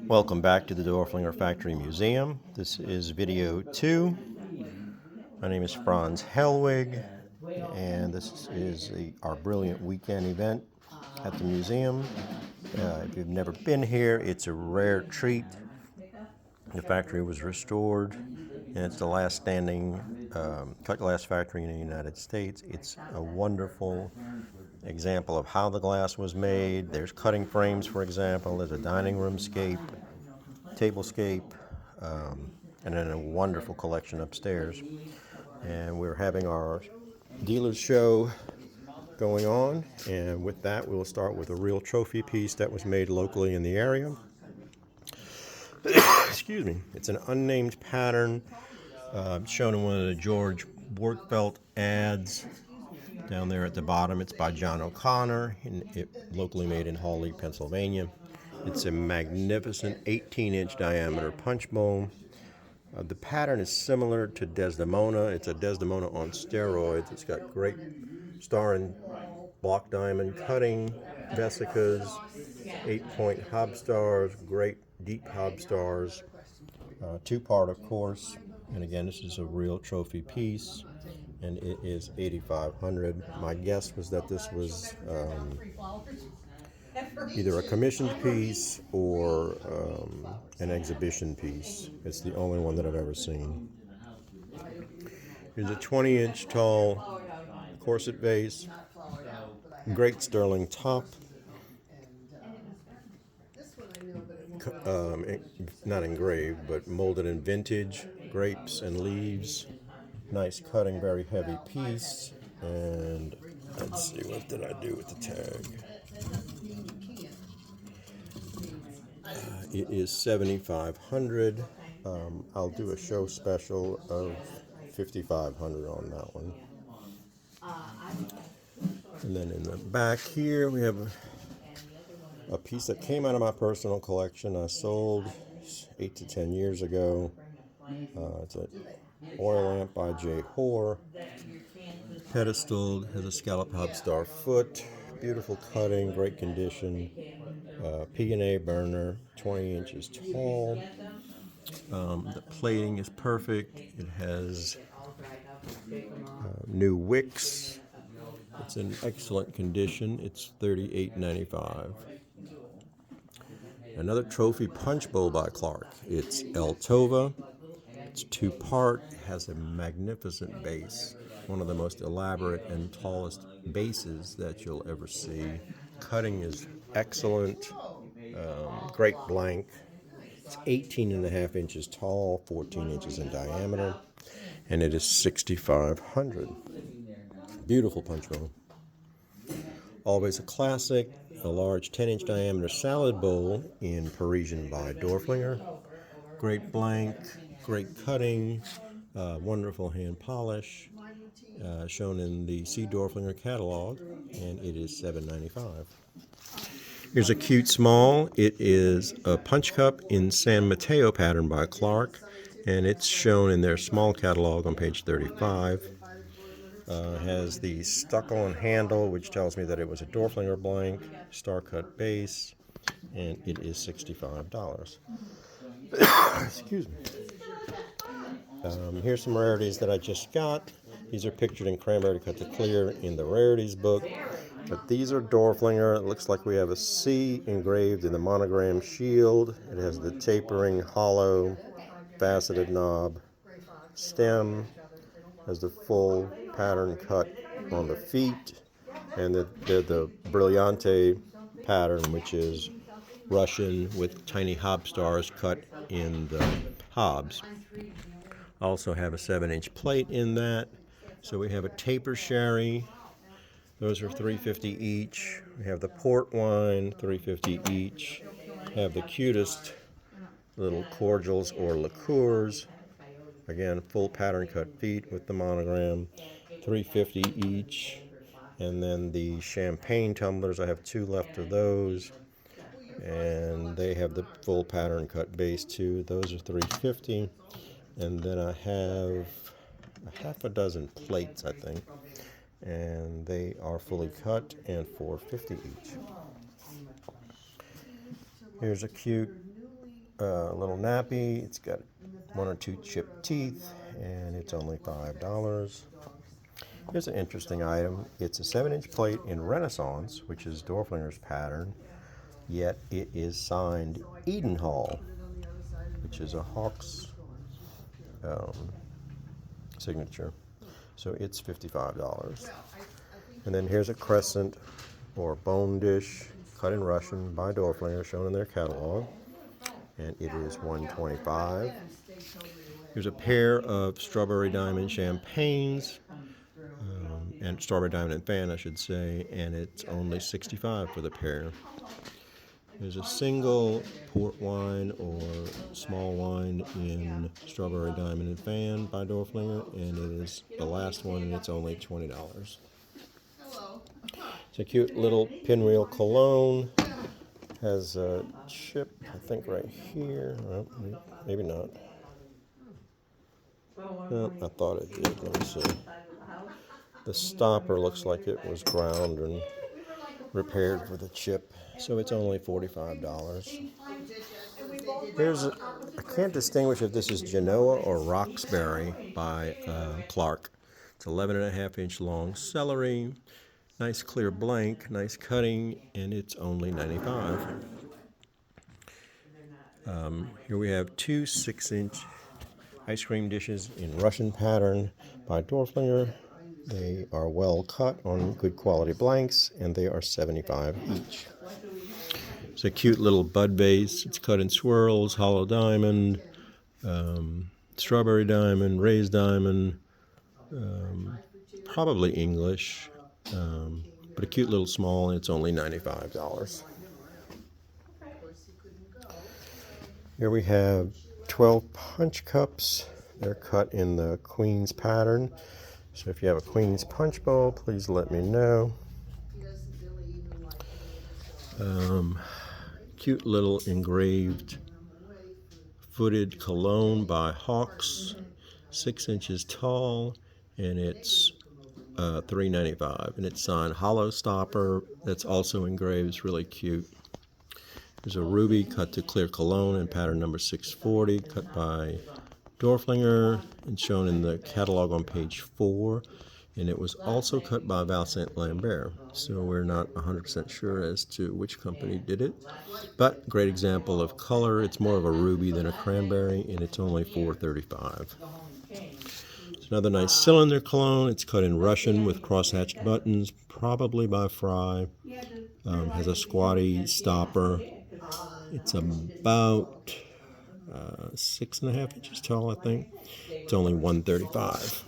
Welcome back to the Dorflinger Factory Museum. This is video 2. My name is Franz Hellwig, and this is our brilliant weekend event at the museum. If you've never been here, it's a rare treat. The factory was restored, and it's the last standing cut glass factory in the United States. It's a wonderful example of how the glass was made. There's cutting frames, for example. There's a dining room scape, tablescape, and then a wonderful collection upstairs. And we're having our dealer's show going on, and with that we'll start with a real trophy piece that was made locally in the area. Excuse me. It's an unnamed pattern shown in one of the George Borgfeldt ads down there at the bottom. It's by John O'Connor, locally made in Hawley, Pennsylvania. It's a magnificent 18-inch diameter punch bowl. The pattern is similar to Desdemona. It's a Desdemona on steroids. It's got great star and block diamond cutting, vesicas, 8-point hob stars, great deep hob stars, two-part of course. And again, this is a real trophy piece, and it is $8,500. My guess was that this was either a commissioned piece or an exhibition piece. It's the only one that I've ever seen. Here's a 20-inch tall corset vase, great sterling top, not engraved, but molded in vintage, grapes and leaves. Nice cutting, very heavy piece. And let's see, what did I do with the tag? It is $7,500. I'll do a show special of $5,500 on that one. And then in the back here we have a piece that came out of my personal collection. I sold 8 to 10 years ago. It's an oil lamp by J. Hoare. Pedestal, has a scallop hob star foot. Beautiful cutting, great condition. P&A burner, 20 inches tall. The plating is perfect. It has new wicks. It's in excellent condition. It's $38.95. Another trophy punch bowl by Clark. It's El Tova. It's two-part. It has a magnificent base. One of the most elaborate and tallest bases that you'll ever see. Cutting is excellent. Great blank. It's 18.5 inches tall, 14 inches in diameter, and it is $6,500. Beautiful punch bowl. Always a classic, a large 10-inch diameter salad bowl in Parisian by Dorflinger. Great blank, great cutting, wonderful hand polish, shown in the C. Dorflinger catalog, and it is $7.95. Here's a cute small. It is a punch cup in San Mateo pattern by Clark, and it's shown in their small catalog on page 35. Has the stuck-on handle, which tells me that it was a Dorflinger blank, star-cut base, and it is $65. Excuse me. Here's some rarities that I just got. These are pictured in cranberry cut to clear in the rarities book. But these are Dorflinger. It looks like we have a C engraved in the monogram shield. It has the tapering, hollow, faceted knob stem. Has the full pattern cut on the feet. And the Brillante pattern, which is Russian with tiny hob stars cut in the hobs. Also have a 7-inch plate in that. So we have a taper sherry. Those are $3.50 each. We have the port wine, $3.50 each. Have the cutest little cordials or liqueurs. Again, full pattern cut feet with the monogram, $3.50 each. And then the champagne tumblers, I have 2 left of those. And they have the full pattern cut base too. Those are $3.50. And then I have a half a dozen plates, I think. And they are fully cut and $4.50 each. Here's a cute little nappy. It's got 1 or 2 chipped teeth, and it's only $5. Here's an interesting item. It's a 7-inch plate in Renaissance, which is Dorflinger's pattern, yet it is signed Edenhall, which is a Hawks signature. So it's $55. And then here's a crescent or bone dish cut in Russian by Dorflinger, shown in their catalog, and it is $125. Here's a pair of strawberry diamond champagnes, and strawberry diamond and fan, I should say, and it's only $65 for the pair. There's a single port wine or small wine in strawberry diamond and fan by Dorflinger, and it is the last one, and it's only $20. It's a cute little pinwheel cologne. Has a chip, I think, right here. Well, maybe not. Well, I thought it did. Let me see. The stopper looks like it was ground and repaired with a chip, so it's only $45. I can't distinguish if this is Genoa or Roxbury by Clark. It's 11.5-inch long celery, nice clear blank, nice cutting, and it's only $95. Here we have 2 6-inch ice cream dishes in Russian pattern by Dorflinger. They are well cut on good quality blanks, and they are $75 each. It's a cute little bud vase. It's cut in swirls, hollow diamond, strawberry diamond, raised diamond, probably English, but a cute little small, and it's only $95. Here we have 12 punch cups. They're cut in the Queen's pattern. So if you have a Queen's punch bowl, please let me know. Cute little engraved footed cologne by Hawks, 6 inches tall, and it's $3.95. And it's signed Hollow Stopper. That's also engraved. It's really cute. There's a ruby cut to clear cologne in pattern number 640, cut by Dorflinger and shown in the catalog on page 4, and it was also cut by Vincent Lambert, so we're not 100% sure as to which company did it, but great example of color. It's more of a ruby than a cranberry, and it's only $4.35. It's another nice cylinder cologne. It's cut in Russian with cross-hatched buttons, probably by Fry. Has a squatty stopper. It's about 6.5 inches tall, I think. It's only $135.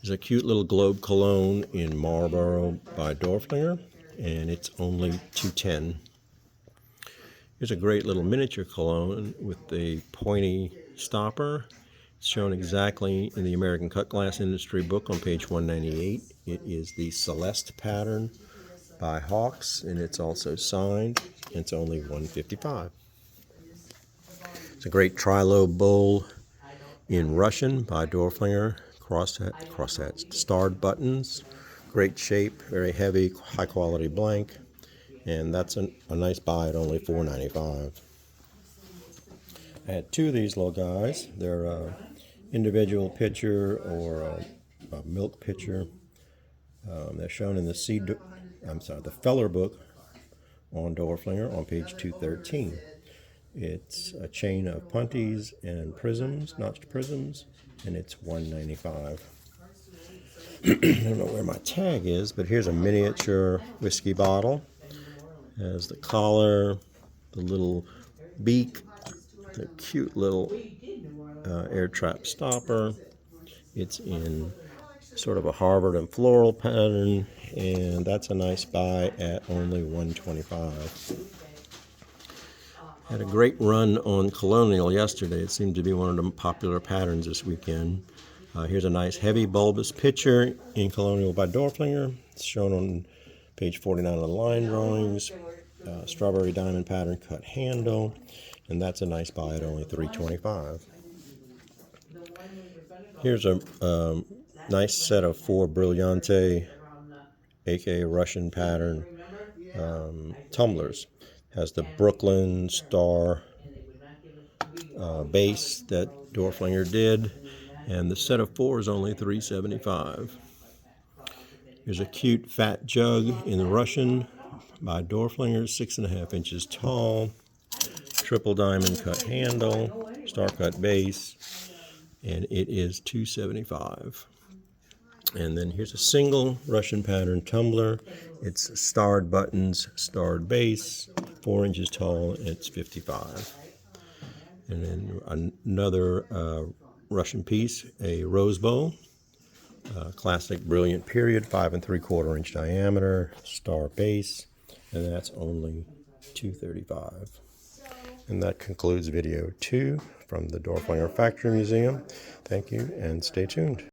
There's a cute little globe cologne in Marlboro by Dorflinger, and it's only $210. Here's a great little miniature cologne with the pointy stopper. It's shown exactly in the American Cut Glass Industry book on page 198. It is the Celeste pattern by Hawks, and it's also signed. It's only $155. It's a great tri-lobe bowl in Russian by Dorflinger, crosshatched starred buttons, great shape, very heavy, high-quality blank, and that's a nice buy at only $4.95. I had 2 of these little guys. They're individual pitcher or a milk pitcher. They're shown in the Feller book on Dorflinger on page 213. It's a chain of punties and prisms, notched prisms, and it's $1.95. I don't know where my tag is, but here's a miniature whiskey bottle. It has the collar, the little beak, the cute little air trap stopper. It's in sort of a Harvard and floral pattern, and that's a nice buy at only $125. Had a great run on Colonial yesterday. It seemed to be one of the popular patterns this weekend. Here's a nice heavy bulbous pitcher in Colonial by Dorflinger. It's shown on page 49 of the line drawings. Strawberry diamond pattern cut handle, and that's a nice buy at only $325. Here's a nice set of 4 Brillante, aka Russian pattern tumblers. Has the Brooklyn Star base that Dorflinger did, and the set of four is only $3.75. Here's a cute fat jug in the Russian by Dorflinger, 6.5 inches tall, triple diamond cut handle, star cut base, and it is $2.75. And then here's a single Russian pattern tumbler. It's starred buttons, starred base, 4 inches tall, and it's $55. And then another Russian piece, a rose bowl, classic brilliant period, 5 3/4 inch diameter, star base, and that's only $2.35. And that concludes video 2 from the Dorflinger Factory Museum. Thank you, and stay tuned.